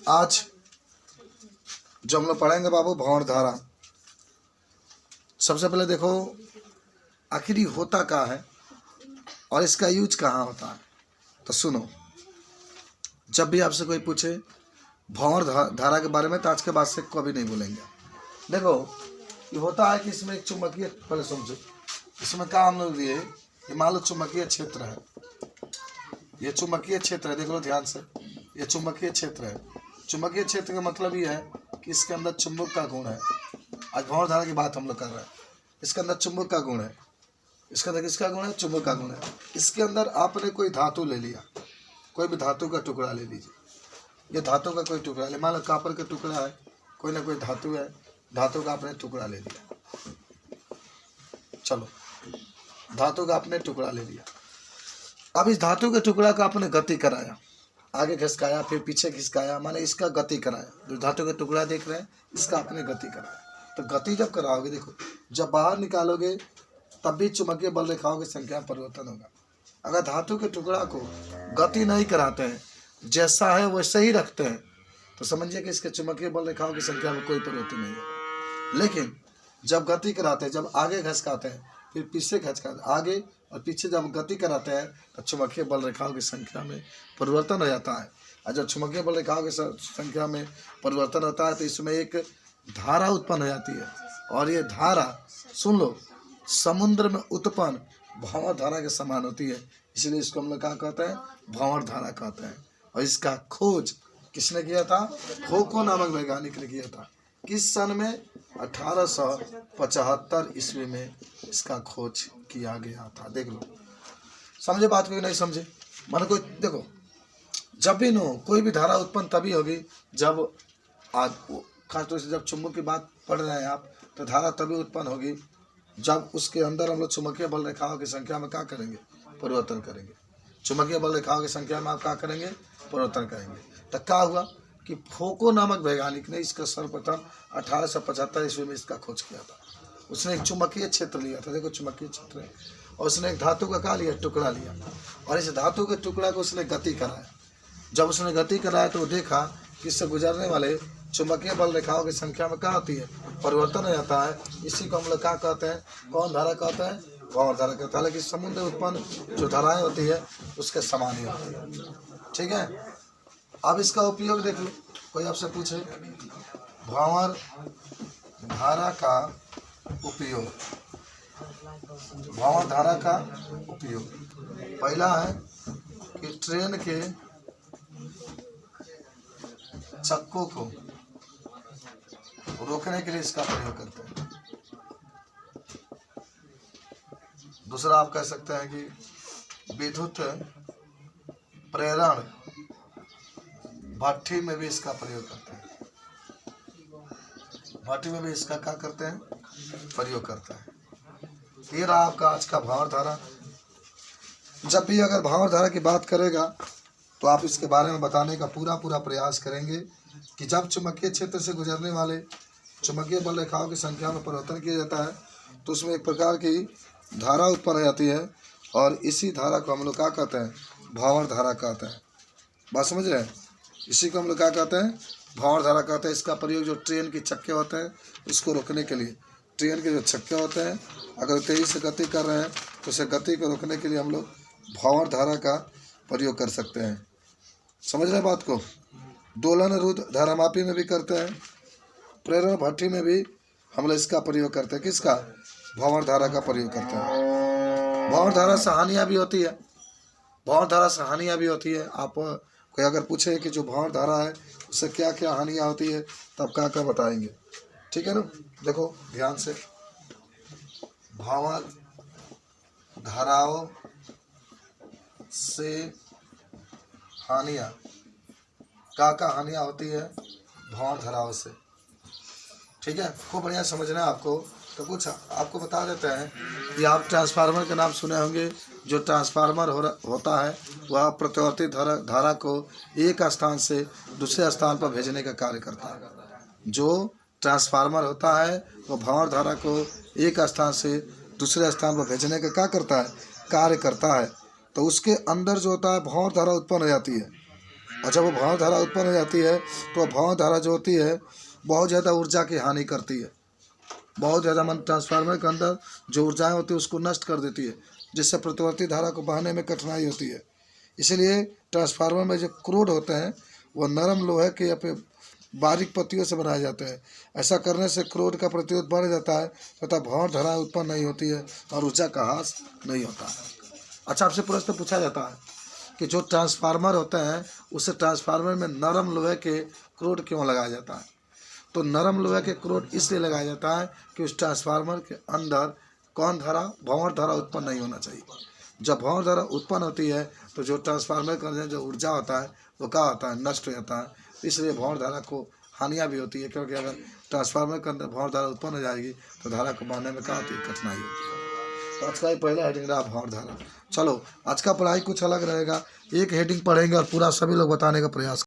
आज जो हम लोग पढ़ेंगे बाबू भंवर धारा। सबसे पहले देखो आखिर ये होता क्या है और इसका यूज कहाँ होता है। तो सुनो, जब भी आपसे कोई पूछे भंवर धारा के बारे में तो आज के बाद से कभी नहीं बोलेंगे। देखो ये होता है कि इसमें एक चुंबकीय, पहले समझो इसमें क्या हम लोग लिए, ये मान लो चुंबकीय क्षेत्र है, ये चुंबकीय क्षेत्र है, देख लो ध्यान से, ये चुंबकीय क्षेत्र है। चुंबकीय क्षेत्र का मतलब ये है कि इसके अंदर चुंबक का गुण है। आज भंवर धारा की बात हम लोग कर रहे हैं। इसके अंदर चुंबक का गुण है, इसके अंदर किसका गुण है? चुंबक का गुण है। इसके अंदर आपने कोई धातु ले लिया, कोई भी धातु का टुकड़ा ले लीजिए, ये धातु का कोई टुकड़ा ले, मान लो कॉपर का टुकड़ा है, कोई ना कोई धातु है, धातु का आपने टुकड़ा ले लिया। चलो धातु का आपने टुकड़ा ले लिया। अब इस धातु के टुकड़ा का आपने गति कराया, आगे खिसकाया फिर पीछे खिसकाया, माने इसका गति कराया। जो धातु का टुकड़ा देख रहे हैं इसका आपने गति कराया। तो गति जब कराओगे, देखो जब बाहर निकालोगे तब भी चुंबकीय बल रेखाओं की संख्या में परिवर्तन होगा। अगर धातु के टुकड़ा को गति नहीं कराते हैं, जैसा है वैसे ही रखते हैं, तो समझिए कि इसके चुंबकीय बल रेखाओं की संख्या में कोई परिवर्तन नहीं है। लेकिन जब गति कराते हैं, जब आगे खिसकाते हैं फिर पीछे खिसकाते हैं, आगे और पीछे जब गति कराते हैं तो चुंबकीय बल रेखाओं की संख्या में परिवर्तन हो जाता है। और जब चुंबकीय बल रेखाओं की संख्या में परिवर्तन होता है तो इसमें एक धारा उत्पन्न हो जाती है। और ये धारा, सुन लो, समुद्र में उत्पन्न भंवर धारा के समान होती है, इसलिए इसको हम लोग क्या कहते हैं? भंवर धारा कहते हैं। और इसका खोज किसने किया था? फोको नामक वैज्ञानिक ने किया था। किस सन में? 1875 ईस्वी में इसका खोज किया गया था। देख लो, समझे बात को? नहीं समझे? मानो कोई, देखो जब भी नो कोई भी धारा उत्पन्न तभी होगी जब आज खासतौर से जब चुंबक की बात पढ़ रहे हैं आप, तो धारा तभी उत्पन्न होगी जब उसके अंदर हम लोग चुंबकीय बल रेखाओं की संख्या में क्या करेंगे? परिवर्तन करेंगे। चुंबकीय बल रेखाओं की संख्या में आप क्या करेंगे? परिवर्तन करेंगे। तो क्या हुआ कि फोको नामक वैज्ञानिक ने इसका सर्वप्रथम 1875 ईस्वी में इसका खोज किया था। उसने एक चुंबकीय क्षेत्र लिया था, देखो चुंबकीय क्षेत्र है, और उसने एक धातु का क्या लिया? टुकड़ा लिया, और इस धातु के टुकड़ा को उसने गति कराया। जब उसने गति कराया तो देखा कि इससे गुजरने वाले चुंबकीय बल रेखाओं की संख्या में क्या होती है? परिवर्तन हो जाता है। इसी को हम लोग क्या कहते हैं? कौन धारा कहते हैं? भंवर धारा कहते हैं। हालांकि समुद्र उत्पन्न जो धाराएं होती है उसके समान ही होती है। ठीक है, अब इसका उपयोग देख लो। कोई आपसे पूछे भंवर धारा का उपयोग, भंवर धारा का उपयोग पहला है कि ट्रेन के चक्कों को रोकने के लिए इसका प्रयोग करते हैं। दूसरा आप कह सकते हैं कि विद्युत प्रेरण भट्ठी में भी इसका प्रयोग करते हैं। भट्ठी में भी इसका क्या करते हैं? प्रयोग करते हैं। ये रहा आपका आज का भंवर धारा। जब भी अगर भंवर धारा की बात करेगा तो आप इसके बारे में बताने का पूरा प्रयास करेंगे कि जब चुंबकीय क्षेत्र से गुजरने वाले चुंबकीय बल रेखाओं की संख्या में परिवर्तन किया जाता है तो उसमें एक प्रकार की धारा उत्पन्न हो जाती है, और इसी धारा को हम लोग क्या कहते हैं? भंवर धारा कहते हैं। बात समझ रहे हैं? इसी को हम लोग क्या कहते हैं? भंवर धारा कहते हैं। इसका प्रयोग जो ट्रेन के चक्के होते हैं उसको रोकने के लिए, ट्रेन के जो चक्के होते हैं अगर तेजी से गति कर रहे हैं तो उसे गति को रोकने के लिए हम लोग भंवर धारा का प्रयोग कर सकते हैं। समझ रहे बात को? दोलन रुद्र धारामापी में भी करते हैं, प्रेरण भट्ठी में भी हम लोग इसका प्रयोग करते हैं। किसका? भंवर धारा का प्रयोग करते हैं। भंवर धारा से हानियाँ भी होती है, भंवर धारा से हानियाँ भी होती है। आप कोई अगर पूछे कि जो भंवर धारा है उससे क्या क्या हानियाँ होती है तब क्या क्या बताएंगे। ठीक है ना? देखो ध्यान से, भंवर धाराओं से हानियाँ, क्या हानियाँ होती है भंवर धाराओं से। ठीक है, खूब बढ़िया समझना है आपको। तो कुछ आपको बता देते हैं कि आप ट्रांसफार्मर के नाम सुने होंगे। जो ट्रांसफार्मर होता है वह प्रतिवर्ती धारा को एक स्थान से दूसरे स्थान पर भेजने का कार्य करता है। जो ट्रांसफार्मर होता है वो भंवर धारा को एक स्थान से दूसरे स्थान पर भेजने का क्या करता है? कार्य करता है। तो उसके अंदर जो होता है भंवर धारा उत्पन्न हो जाती है। और जब वो भंवर धारा उत्पन्न हो जाती है तो भंवर धारा जो होती है बहुत ज़्यादा ऊर्जा की हानि करती है, बहुत ज़्यादा मन ट्रांसफार्मर के अंदर जो ऊर्जाएँ होती है उसको नष्ट कर देती है, जिससे प्रतिवर्ती धारा को बहाने में कठिनाई होती है। इसलिए ट्रांसफार्मर में जो क्रूड होते हैं वो नरम लोहे के या फिर बारीक पत्तियों से बनाए जाते हैं। ऐसा करने से क्रोध का प्रतिरोध बढ़ जाता है तथा भंवर धारा उत्पन्न नहीं होती है और ऊर्जा का ह्रास नहीं होता है। अच्छा, आपसे प्रश्न पूछा जाता है कि जो ट्रांसफार्मर होते हैं उससे ट्रांसफार्मर में नरम लोहे के क्रोड क्यों लगाया जाता है? तो नरम लोहे के क्रोड इसलिए लगाया जाता है कि उस ट्रांसफार्मर के अंदर कौन धारा, भंवर धारा उत्पन्न नहीं होना चाहिए। जब भंवर धारा उत्पन्न होती है तो जो ट्रांसफार्मर के अंदर जो ऊर्जा होता है वो क्या होता है, नष्ट हो जाता है। इसलिए भंवर धारा को हानियाँ भी होती है, क्योंकि अगर ट्रांसफार्मर के अंदर भंवर धारा उत्पन्न हो जाएगी तो धारा को बांधने में क्या होती है, कठिनाई होती है। तो आज का ही पहला हेडिंग रहा भंवर धारा। चलो आज का पढ़ाई कुछ अलग रहेगा, एक हेडिंग पढ़ेंगे और पूरा सभी लोग बताने का प्रयास